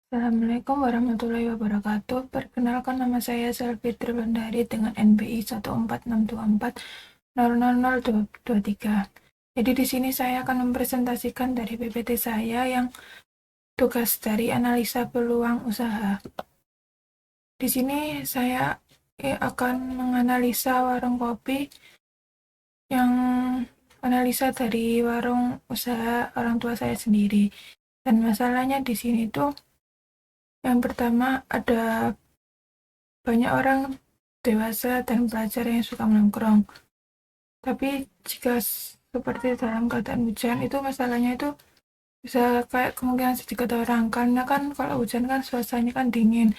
Assalamualaikum warahmatullahi wabarakatuh. Perkenalkan nama saya Selvi Tribandari dengan NBI 14624000223. Jadi di sini saya akan mempresentasikan dari PPT saya yang tugas dari analisa peluang usaha. Di sini saya akan menganalisa warung kopi yang analisa dari warung usaha orang tua saya sendiri. Dan masalahnya di sini tuh yang pertama ada banyak orang dewasa dan pelajar yang suka menongkrong. Tapi jika seperti dalam keadaan hujan itu masalahnya itu bisa kayak kemungkinan sedikit orang karena kan kalau hujan kan suasananya kan dingin.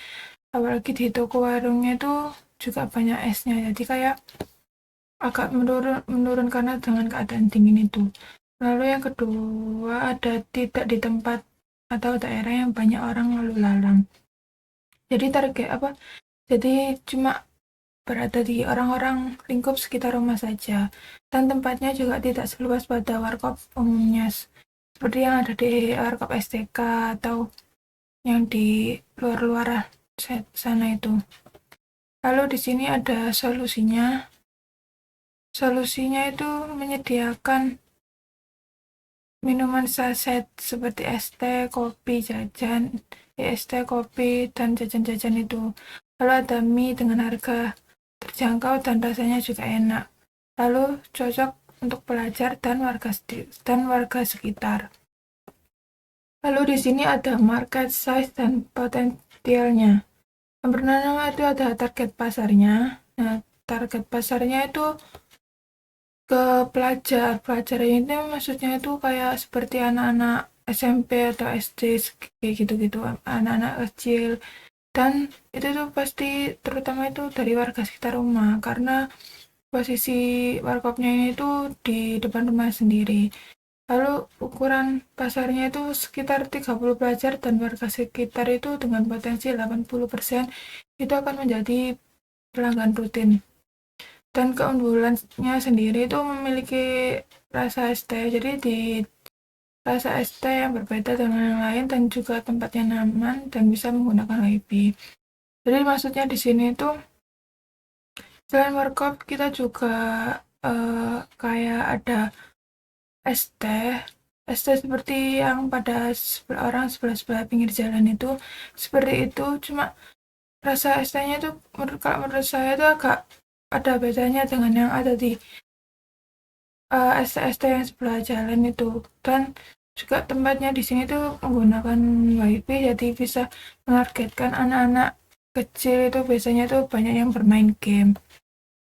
Apalagi di toko warungnya itu juga banyak esnya. Jadi kayak agak menurun karena dengan keadaan dingin itu. Lalu yang kedua ada tidak di tempat atau daerah yang banyak orang lalu lalang. Jadi target apa? Jadi cuma berada di orang-orang lingkup sekitar rumah saja, dan tempatnya juga tidak seluas pada warkop umumnya, seperti yang ada di warkop STK atau yang di luar-luar sana itu. Lalu di sini ada solusinya. Solusinya itu menyediakan minuman saset seperti es teh, kopi, jajan, es teh, kopi, dan jajan-jajan itu. Lalu ada mie dengan harga terjangkau dan rasanya juga enak. Lalu cocok untuk pelajar dan warga sekitar. Lalu di sini ada market size dan potensialnya. Yang pertama itu ada target pasarnya. Nah, target pasarnya itu ke pelajar. Pelajar ini maksudnya itu kayak seperti anak-anak SMP atau SD kayak gitu-gitu, anak-anak kecil. Dan itu tuh pasti terutama itu dari warga sekitar rumah karena posisi warkopnya ini tuh di depan rumah sendiri. Lalu ukuran pasarnya itu sekitar 30 pelajar dan warga sekitar itu dengan potensi 80% itu akan menjadi pelanggan rutin. Dan keunggulannya sendiri itu memiliki rasa es teh. Jadi di rasa es teh yang berbeda dengan yang lain dan juga tempatnya nyaman dan bisa menggunakan wifi. Jadi maksudnya di sini itu selain warkop kita juga kayak ada es teh seperti yang pada orang sebelah-sebelah pinggir jalan itu seperti itu, cuma rasa es tehnya itu kalau menurut saya itu agak ada bedanya dengan yang ada di es teh yang sebelah jalan itu. Dan juga tempatnya di sini tuh menggunakan wifi jadi bisa menargetkan anak-anak kecil itu biasanya tuh banyak yang bermain game.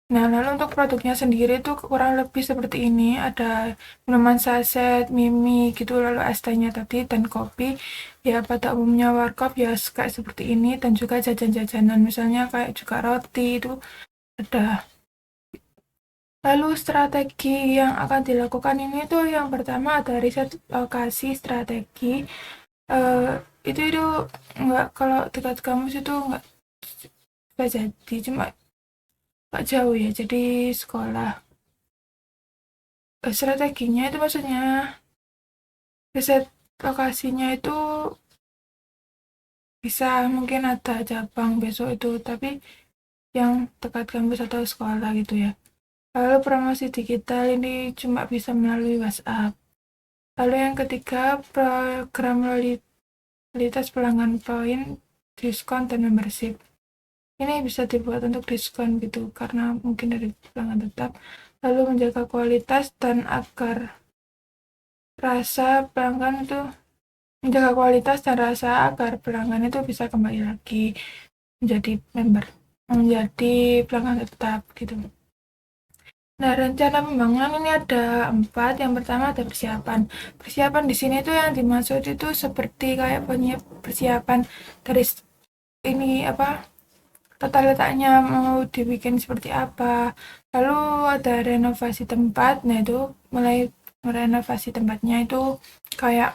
Nah, lalu untuk produknya sendiri tuh kurang lebih seperti ini. Ada minuman saset, mimi gitu, lalu es tehnya tadi, dan kopi. Ya, pada umumnya warkop ya kayak seperti ini, dan juga jajan-jajanan. Misalnya kayak juga roti itu ada. Lalu strategi yang akan dilakukan ini tuh yang pertama ada riset lokasi strategi. Eh, itu nggak kalau dekat kampus itu nggak jadi, cuma nggak jauh ya. Jadi sekolah. Strateginya itu maksudnya riset lokasinya itu bisa mungkin ada cabang besok itu, tapi yang dekat kampus atau sekolah gitu ya. Lalu promosi digital ini cuma bisa melalui WhatsApp. Lalu yang ketiga, program loyalitas pelanggan poin, diskon, dan membership. Ini bisa dibuat untuk diskon gitu, karena mungkin dari pelanggan tetap. Lalu menjaga kualitas dan agar rasa pelanggan itu menjaga kualitas dan rasa agar pelanggan itu bisa kembali lagi menjadi member, menjadi pelanggan tetap gitu. Nah, rencana pembangunan ini ada 4. Yang pertama ada persiapan. Persiapan di sini tuh yang dimaksud itu seperti kayak persiapan dari ini apa tata letaknya mau dibikin seperti apa. Lalu ada renovasi tempat. Nah, itu mulai merenovasi tempatnya itu kayak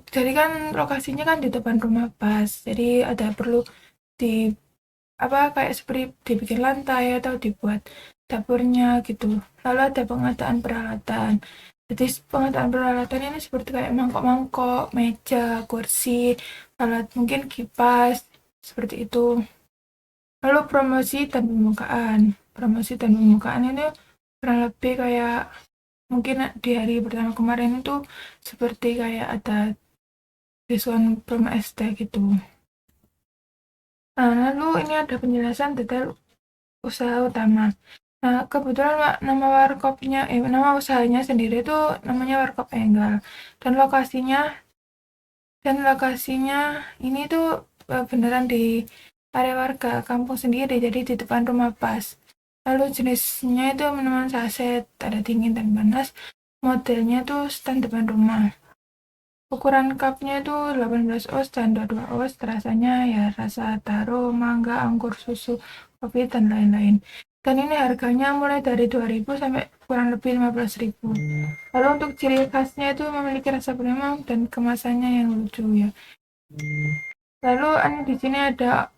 jadi kan lokasinya kan di depan rumah pas. Jadi ada perlu di apa kayak seperti dibikin lantai atau dibuat dapurnya gitu. Lalu ada pengadaan peralatan. Jadi pengadaan peralatan ini seperti kayak mangkok-mangkok, meja, kursi, alat mungkin kipas, seperti itu. Lalu promosi dan pembukaan. Promosi dan pembukaan ini kurang lebih kayak mungkin di hari pertama kemarin itu seperti kayak ada diskon promo ST gitu. Nah, lalu ini ada penjelasan detail usaha utama. Nah, kebetulan nama usahanya sendiri itu namanya Warkop Enggal. Dan lokasinya ini tuh beneran di area warga kampung sendiri, jadi di depan rumah pas. Lalu jenisnya itu minuman saset, ada dingin dan panas. Modelnya tuh stand depan rumah. Ukuran cupnya itu 18 oz dan 22 oz. Rasanya ya rasa taro, mangga, anggur, susu, kopi, dan lain-lain. Dan ini harganya mulai dari 2.000 sampai kurang lebih 15.000. Lalu untuk ciri khasnya itu memiliki rasa premium dan kemasannya yang lucu ya. Lalu di sini ada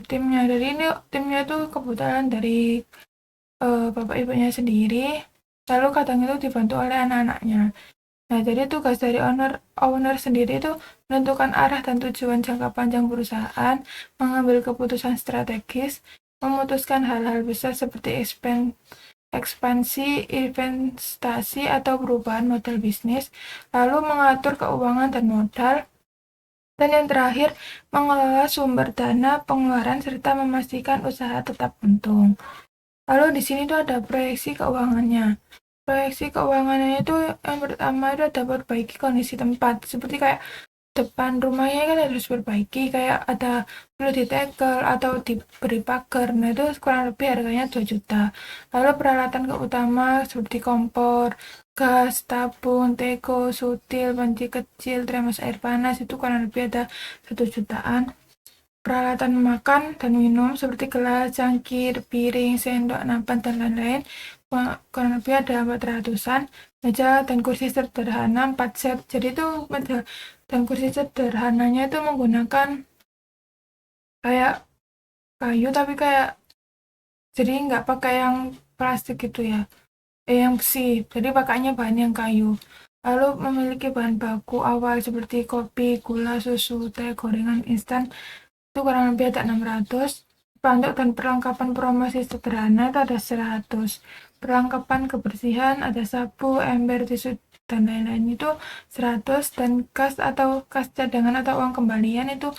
timnya. Dari ini timnya itu kebetulan dari bapak ibunya sendiri. Lalu kadang itu dibantu oleh anak-anaknya. Nah, jadi tugas dari owner sendiri itu menentukan arah dan tujuan jangka panjang perusahaan, mengambil keputusan strategis, memutuskan hal-hal besar seperti ekspansi, investasi, atau perubahan model bisnis, lalu mengatur keuangan dan modal, dan yang terakhir, mengelola sumber dana, pengeluaran, serta memastikan usaha tetap untung. Lalu di sini tuh ada proyeksi keuangannya. Proyeksi keuangannya itu yang pertama itu ada perbaiki kondisi tempat. Seperti kayak depan rumahnya kan harus perbaiki, kayak ada perlu ditekel atau diberi pagar. Nah, itu kurang lebih harganya 2 juta. Lalu peralatan utama seperti kompor, gas, tabung, teko, sutil, panci kecil, termos air panas itu kurang lebih ada 1 jutaan. Peralatan makan dan minum seperti gelas, cangkir, piring, sendok, nampan, dan lain-lain kurang lebih ada 400-an. Meja dan kursi sederhana 4 set. Jadi itu meja dan kursi sederhananya itu menggunakan kayak kayu tapi kayak jadi nggak pakai yang plastik gitu ya. Yang besi. Jadi pakainya bahan yang kayu. Lalu memiliki bahan baku awal seperti kopi, gula, susu, teh, gorengan instan itu kurang lebih ada 600. Untuk dan perlengkapan promosi sederhana itu ada 100. Perlengkapan kebersihan ada sabu, ember, tisu, dan lain-lain itu 100. Dan kas cadangan atau uang kembalian itu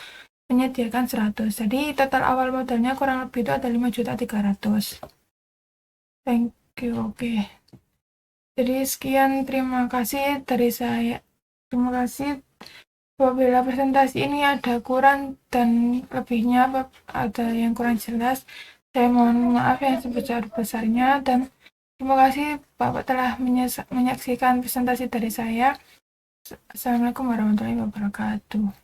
menyediakan 100. Jadi total awal modalnya kurang lebih itu ada 5.300.000. Thank you. Oke. Jadi sekian, terima kasih dari saya. Terima kasih. Apabila presentasi ini ada kurang dan lebihnya ada yang kurang jelas, saya mohon maaf yang sebesar-besarnya dan terima kasih Bapak telah menyaksikan presentasi dari saya. Assalamualaikum warahmatullahi wabarakatuh.